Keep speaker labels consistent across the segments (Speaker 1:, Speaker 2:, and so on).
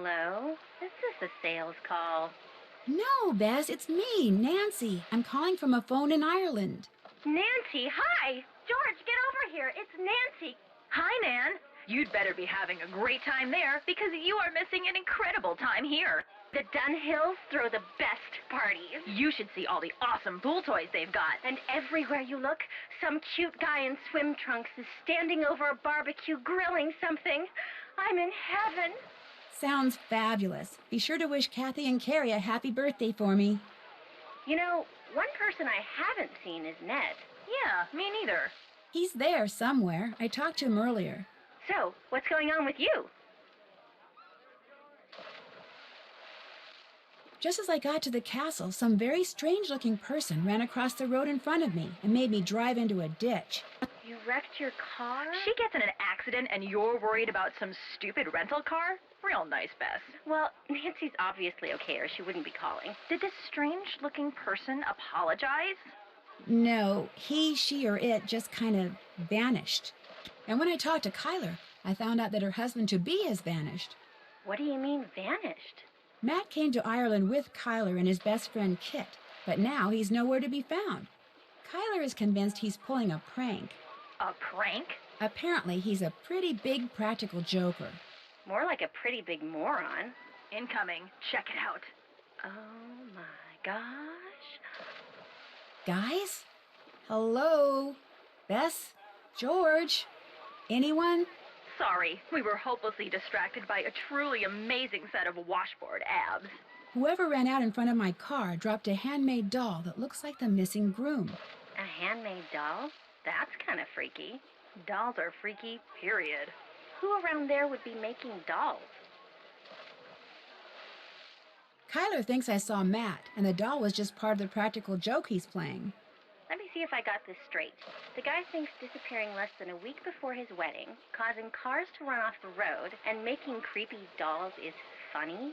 Speaker 1: Hello? Is this a sales call?
Speaker 2: No, Bess, it's me, Nancy. I'm calling from a phone in Ireland.
Speaker 1: Nancy, hi! George, get over here. It's Nancy.
Speaker 3: Hi, Nan. You'd better be having a great time there because you are missing an incredible time here.
Speaker 1: The Dunhills throw the best parties.
Speaker 3: You should see all the awesome pool toys they've got.
Speaker 1: And everywhere you look, some cute guy in swim trunks is standing over a barbecue grilling something. I'm in heaven.
Speaker 2: Sounds fabulous. Be sure to wish Kathy and Carrie a happy birthday for me.
Speaker 1: You know, one person I haven't seen is Ned.
Speaker 3: Yeah, me neither.
Speaker 2: He's there somewhere. I talked to him earlier.
Speaker 1: So, what's going on with you?
Speaker 2: Just as I got to the castle, some very strange-looking person ran across the road in front of me and made me drive into a ditch.
Speaker 1: You wrecked your car?
Speaker 3: She gets in an accident and you're worried about some stupid rental car? Real nice, Bess.
Speaker 1: Well, Nancy's obviously okay or she wouldn't be calling.
Speaker 3: Did this strange-looking person apologize?
Speaker 2: No, he, she, or it just kind of vanished. And when I talked to Kyler, I found out that her husband-to-be has vanished.
Speaker 1: What do you mean, vanished?
Speaker 2: Matt came to Ireland with Kyler and his best friend Kit, but now he's nowhere to be found. Kyler is convinced he's pulling a prank.
Speaker 3: A prank?
Speaker 2: Apparently, he's a pretty big practical joker.
Speaker 1: More like a pretty big moron.
Speaker 3: Incoming. Check it out.
Speaker 1: Oh my gosh.
Speaker 2: Guys? Hello? Bess? George? Anyone?
Speaker 3: Sorry, we were hopelessly distracted by a truly amazing set of washboard abs.
Speaker 2: Whoever ran out in front of my car dropped a handmade doll that looks like the missing groom.
Speaker 1: A handmade doll? That's kind of freaky.
Speaker 3: Dolls are freaky, period.
Speaker 1: Who around there would be making dolls?
Speaker 2: Kyler thinks I saw Matt, and the doll was just part of the practical joke he's playing.
Speaker 1: Let me see if I got this straight. The guy thinks disappearing less than a week before his wedding, causing cars to run off the road, and making creepy dolls is funny?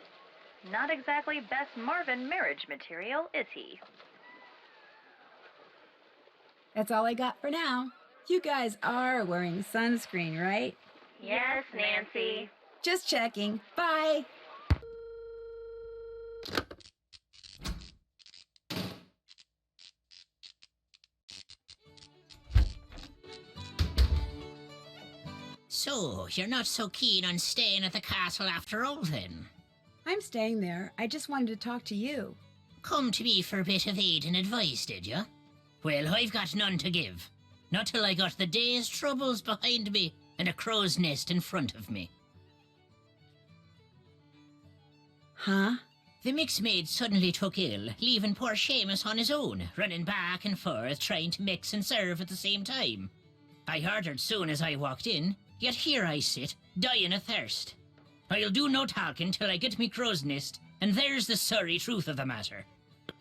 Speaker 3: Not exactly Bess Marvin marriage material, is he?
Speaker 2: That's all I got for now. You guys are wearing sunscreen, right?
Speaker 1: Yes, Nancy.
Speaker 2: Just checking. Bye.
Speaker 4: So, you're not so keen on staying at the castle after all, then?
Speaker 2: I'm staying there. I just wanted to talk to you.
Speaker 4: Come to me for a bit of aid and advice, did you? Well, I've got none to give. Not till I got the day's troubles behind me and a crow's nest in front of me.
Speaker 2: Huh?
Speaker 4: The mix maid suddenly took ill, leaving poor Seamus on his own, running back and forth trying to mix and serve at the same time. I heard her soon as I walked in, yet here I sit, dying of thirst. I'll do no talking till I get me crow's nest, and there's the sorry truth of the matter.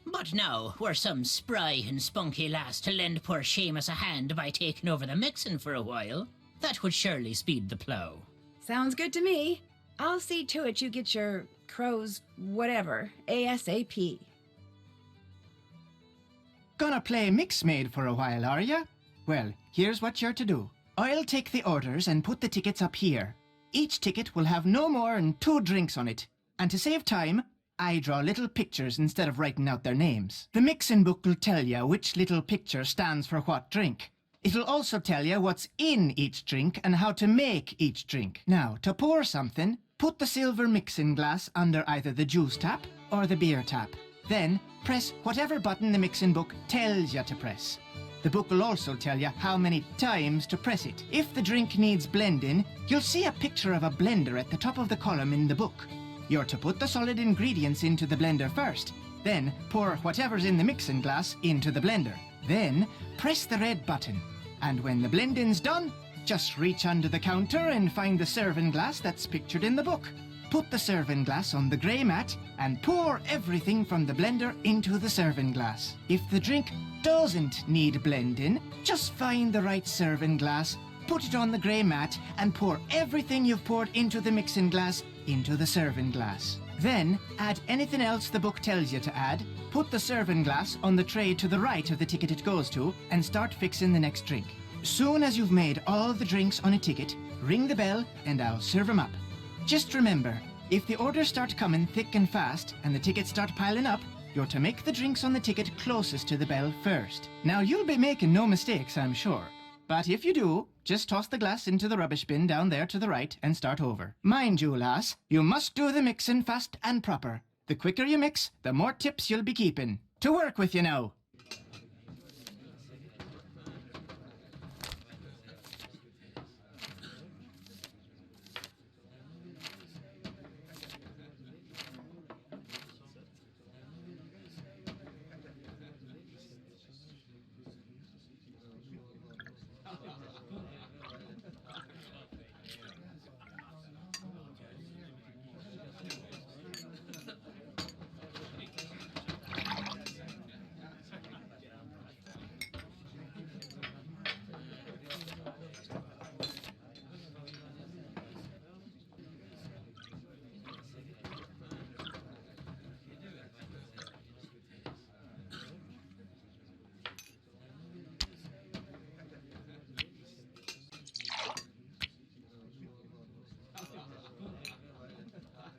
Speaker 4: But now, were some spry and spunky lass to lend poor Seamus a hand by taking over the mixing for a while, that would surely speed the plough.
Speaker 2: Sounds good to me. I'll see to it you get your crows whatever, ASAP.
Speaker 5: Gonna play mix maid for a while, are ya? Well, here's what you're to do. I'll take the orders and put the tickets up here. Each ticket will have no more than 2 drinks on it. And to save time, I draw little pictures instead of writing out their names. The mixing book will tell you which little picture stands for what drink. It'll also tell you what's in each drink and how to make each drink. Now, to pour something, put the silver mixing glass under either the juice tap or the beer tap. Then, press whatever button the mixing book tells you to press. The book will also tell you how many times to press it. If the drink needs blending, you'll see a picture of a blender at the top of the column in the book. You're to put the solid ingredients into the blender first, then pour whatever's in the mixing glass into the blender. Then, press the red button. And when the blending's done, just reach under the counter and find the serving glass that's pictured in the book. Put the serving glass on the grey mat and pour everything from the blender into the serving glass. If the drink doesn't need blending, just find the right serving glass, put it on the grey mat and pour everything you've poured into the mixing glass into the serving glass. Then, add anything else the book tells you to add, put the serving glass on the tray to the right of the ticket it goes to, and start fixing the next drink. Soon as you've made all the drinks on a ticket, ring the bell and I'll serve 'em up. Just remember, If the orders start coming thick and fast and the tickets start piling up, you're to make the drinks on the ticket closest to the bell first. Now, you'll be making no mistakes, I'm sure. But if you do, just toss the glass into the rubbish bin down there to the right and start over. Mind you, lass, you must do the mixing fast and proper. The quicker you mix, the more tips you'll be keeping. To work with you now.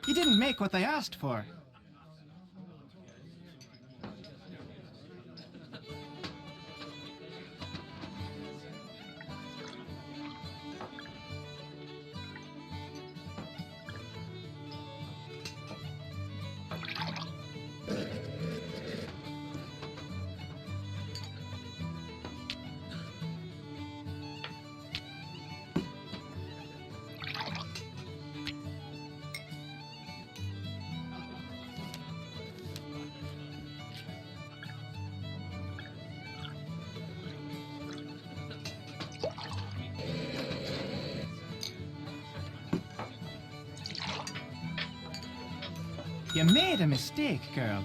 Speaker 5: You didn't make what they asked for. You made a mistake, girl.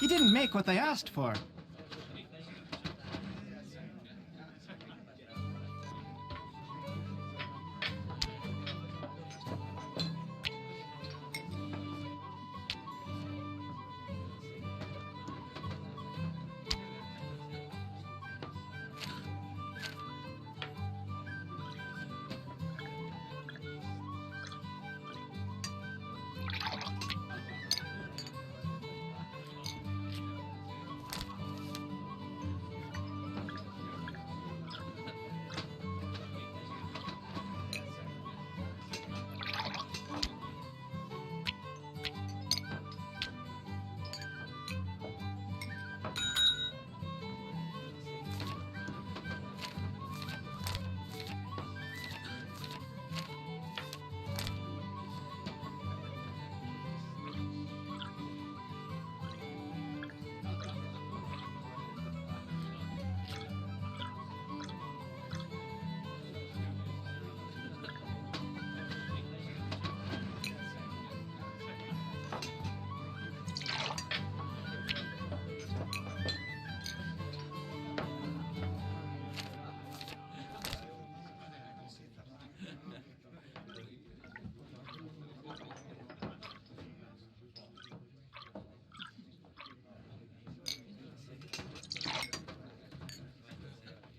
Speaker 5: You didn't make what they asked for.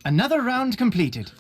Speaker 5: Another round completed.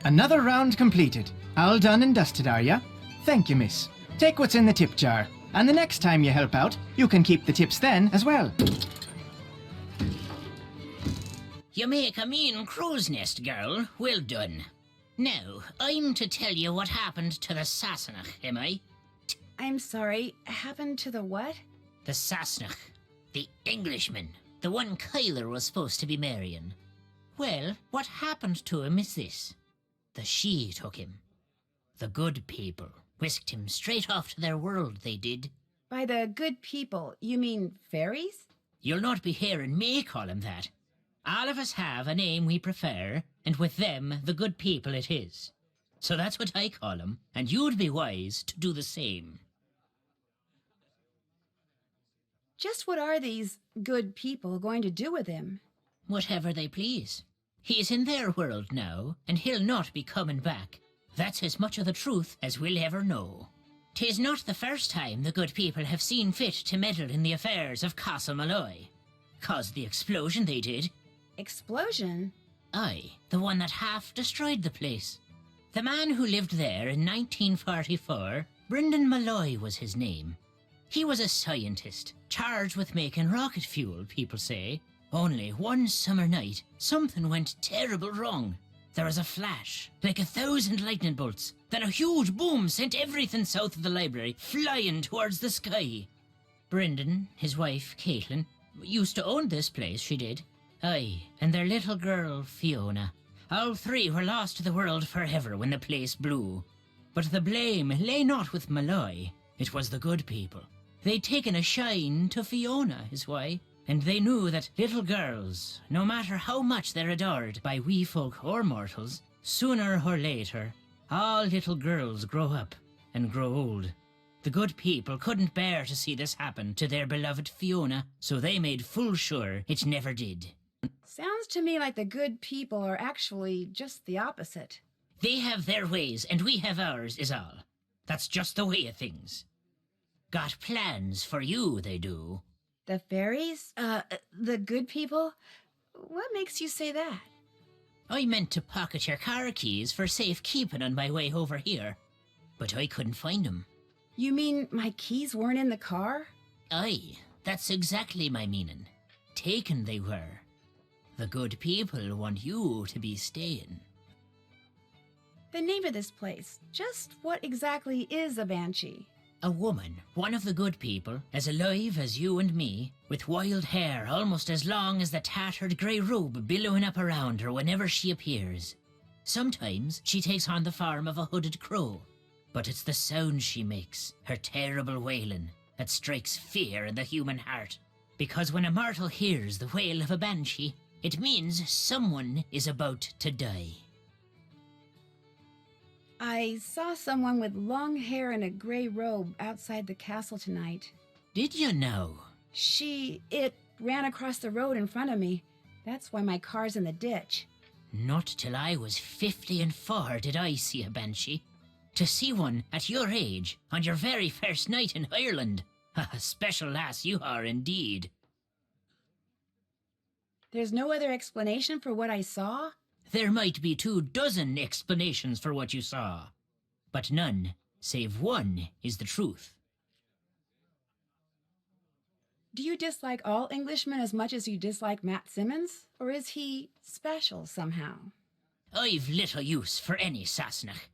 Speaker 5: Another round completed. All done and dusted, are ya? Thank you, miss. Take what's in the tip jar, and the next time you help out, you can keep the tips then as well.
Speaker 4: You make a mean crow's nest, girl. Well done. Now, I'm to tell you what happened to the Sassenach, am I?
Speaker 2: I'm sorry, happened to the what?
Speaker 4: The Sassenach. The Englishman. The one Kyler was supposed to be marrying. Well, what happened to him is this. The She took him. The good people whisked him straight off to their world, they did.
Speaker 2: By the good people, you mean fairies?
Speaker 4: You'll not be hearing me call him that. All of us have a name we prefer, and with them, the good people it is. So that's what I call him, and you'd be wise to do the same.
Speaker 2: Just what are these good people going to do with him?
Speaker 4: Whatever they please. He's in their world now, and he'll not be coming back. That's as much of the truth as we'll ever know. 'Tis not the first time the good people have seen fit to meddle in the affairs of Castle Malloy. Caused the explosion they did.
Speaker 2: Explosion?
Speaker 4: Aye, the one that half destroyed the place. The man who lived there in 1944, Brendan Malloy was his name. He was a scientist, charged with making rocket fuel, people say. Only one summer night, something went terrible wrong. There was a flash, like 1,000 lightning bolts. Then a huge boom sent everything south of the library flying towards the sky. Brendan, his wife, Caitlin, used to own this place, she did. Aye, and their little girl, Fiona. All three were lost to the world forever when the place blew. But the blame lay not with Malloy. It was the good people. They'd taken a shine to Fiona, is why. And they knew that little girls, no matter how much they're adored by wee folk or mortals, sooner or later, all little girls grow up and grow old. The good people couldn't bear to see this happen to their beloved Fiona, so they made full sure it never did.
Speaker 2: Sounds to me like the good people are actually just the opposite.
Speaker 4: They have their ways and we have ours is all. That's just the way of things. Got plans for you, they do.
Speaker 2: The fairies? The good people? What makes you say that?
Speaker 4: I meant to pocket your car keys for safekeeping on my way over here, but I couldn't find 'em.
Speaker 2: You mean my keys weren't in the car?
Speaker 4: Aye, that's exactly my meaning. Taken they were. The good people want you to be staying.
Speaker 2: The name of this place. Just what exactly is a banshee?
Speaker 4: A woman, one of the good people, as alive as you and me, with wild hair almost as long as the tattered grey robe billowing up around her whenever she appears. Sometimes she takes on the form of a hooded crow, but it's the sound she makes, her terrible wailing, that strikes fear in the human heart. Because when a mortal hears the wail of a banshee, it means someone is about to die.
Speaker 2: I saw someone with long hair and a gray robe outside the castle tonight.
Speaker 4: Did you know?
Speaker 2: It ran across the road in front of me. That's why my car's in the ditch.
Speaker 4: Not till I was 54 did I see a banshee. To see one at your age, on your very first night in Ireland. A special lass you are indeed.
Speaker 2: There's no other explanation for what I saw?
Speaker 4: There might be 24 explanations for what you saw, but none, save one, is the truth.
Speaker 2: Do you dislike all Englishmen as much as you dislike Matt Simmons? Or is he special somehow?
Speaker 4: I've little use for any Sassenach,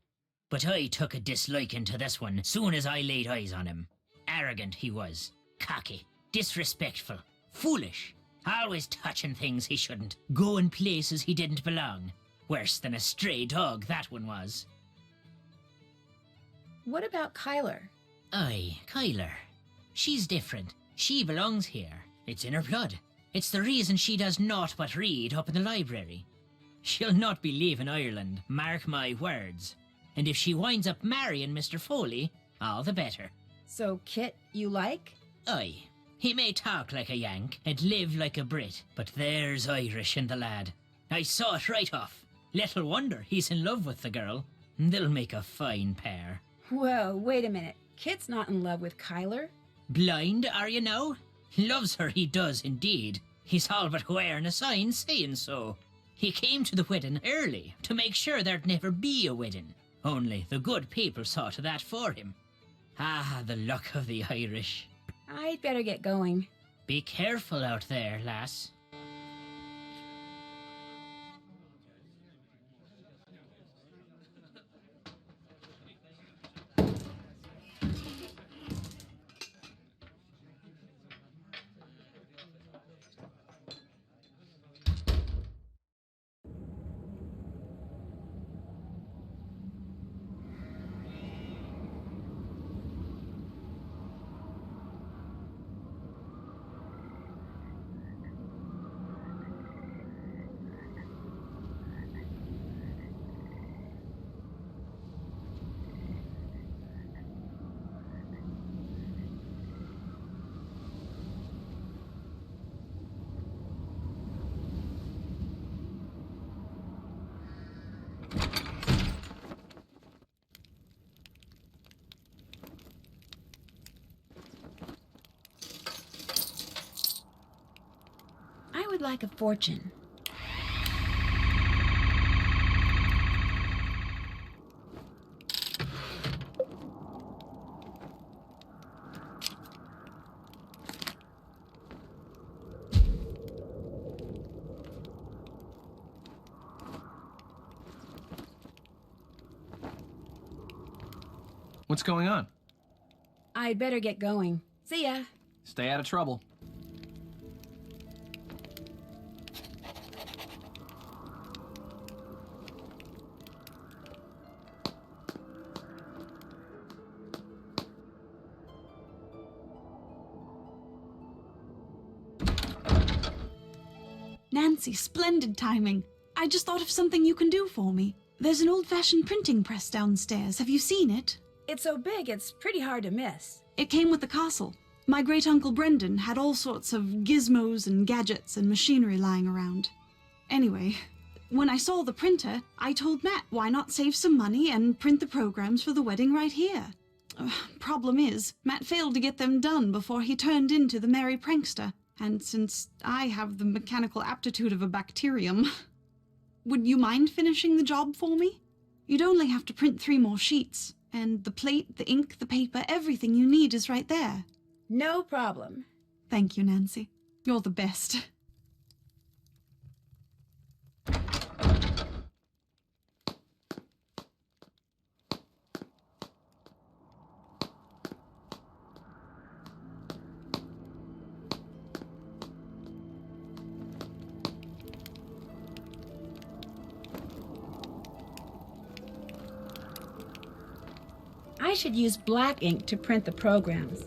Speaker 4: but I took a disliking to this one soon as I laid eyes on him. Arrogant he was, cocky, disrespectful, foolish. Always touching things he shouldn't, going places he didn't belong. Worse than a stray dog, that one was.
Speaker 2: What about Kyler?
Speaker 4: Aye, Kyler. She's different. She belongs here. It's in her blood. It's the reason she does naught but read up in the library. She'll not be leaving Ireland, mark my words. And if she winds up marrying Mr. Foley, all the better.
Speaker 2: So Kit, you like?
Speaker 4: Aye. He may talk like a Yank and live like a Brit, but there's Irish in the lad. I saw it right off. Little wonder he's in love with the girl. They'll make a fine pair.
Speaker 2: Whoa, wait a minute. Kit's not in love with Kyler.
Speaker 4: Blind, are you now? Loves her, he does indeed. He's all but wearing a sign saying so. He came to the wedding early to make sure there'd never be a wedding. Only the good people saw to that for him. Ah, the luck of the Irish.
Speaker 2: I'd better get going.
Speaker 4: Be careful out there, lass.
Speaker 2: I would like a fortune.
Speaker 6: What's going on?
Speaker 2: I'd better get going. See ya.
Speaker 6: Stay out of trouble.
Speaker 7: Nancy, splendid timing. I just thought of something you can do for me. There's an old-fashioned printing press downstairs. Have you seen it?
Speaker 2: It's so big, it's pretty hard to miss.
Speaker 7: It came with the castle. My great-uncle Brendan had all sorts of gizmos and gadgets and machinery lying around. Anyway, when I saw the printer, I told Matt why not save some money and print the programs for the wedding right here. Problem is, Matt failed to get them done before he turned into the merry prankster. And since I have the mechanical aptitude of a bacterium, would you mind finishing the job for me? You'd only have to print 3 more sheets, and the plate, the ink, the paper, everything you need is right there.
Speaker 2: No problem.
Speaker 7: Thank you, Nancy. You're the best.
Speaker 2: I should use black ink to print the programs.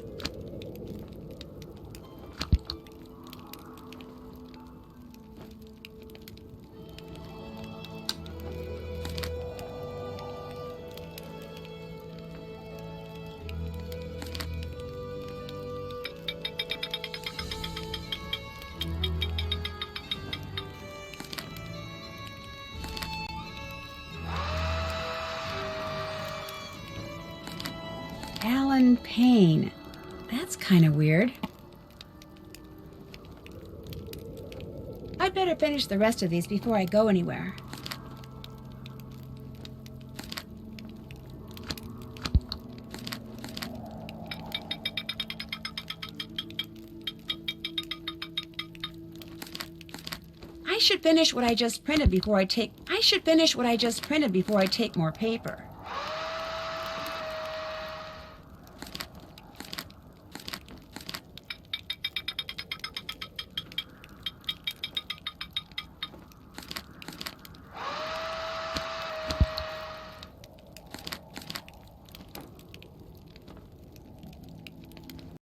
Speaker 2: Alan Payne. That's kind of weird. I'd better finish the rest of these before I go anywhere. I should finish what I just printed before I take more paper.